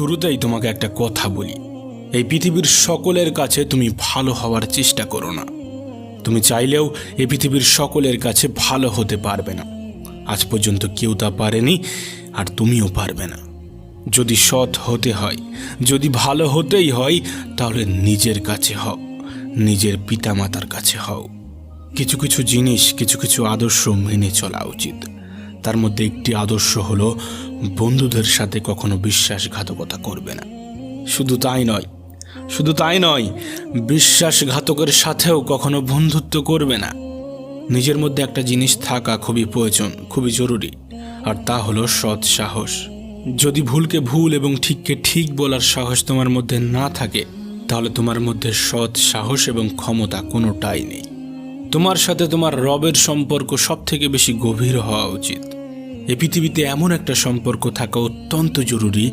শুরুতেই তোমাকে একটা কথা বলি, এই পৃথিবীর সকলের কাছে তুমি ভালো হওয়ার চেষ্টা করো না। তুমি চাইলেও এই পৃথিবীর সকলের কাছে ভালো হতে পারবে না। আজ পর্যন্ত কেউ তা পারেনি, আর তুমিও পারবে না। যদি সৎ হতে হয়, যদি ভালো হতেই হয়, তাহলে নিজের কাছে হও, নিজের পিতামাতার কাছে হও। কিছু কিছু জিনিস, কিছু কিছু আদর্শ মেনে চলা উচিত। তার মধ্যে একটি আদর্শ হলো বন্ধুদের সাথে কখনো বিশ্বাসঘাতকতা করবে না। শুধু তাই নয়, বিশ্বাসঘাতকের সাথেও কখনো বন্ধুত্ব করবে না। নিজের মধ্যে একটা জিনিস থাকা খুবই প্রয়োজন, খুবই জরুরি, আর তা হলো সৎ সাহস। যদি ভুলকে ভুল এবং ঠিককে ঠিক বলার সাহস তোমার মধ্যে না থাকে, তাহলে তোমার মধ্যে সৎ সাহস এবং ক্ষমতা কোনোটাই নেই। তোমার সাথে তোমার রবের সম্পর্ক সব থেকে বেশি গভীর হওয়া উচিত। এই পৃথিবীতে এমন একটা সম্পর্ক থাকা অত্যন্ত জরুরি,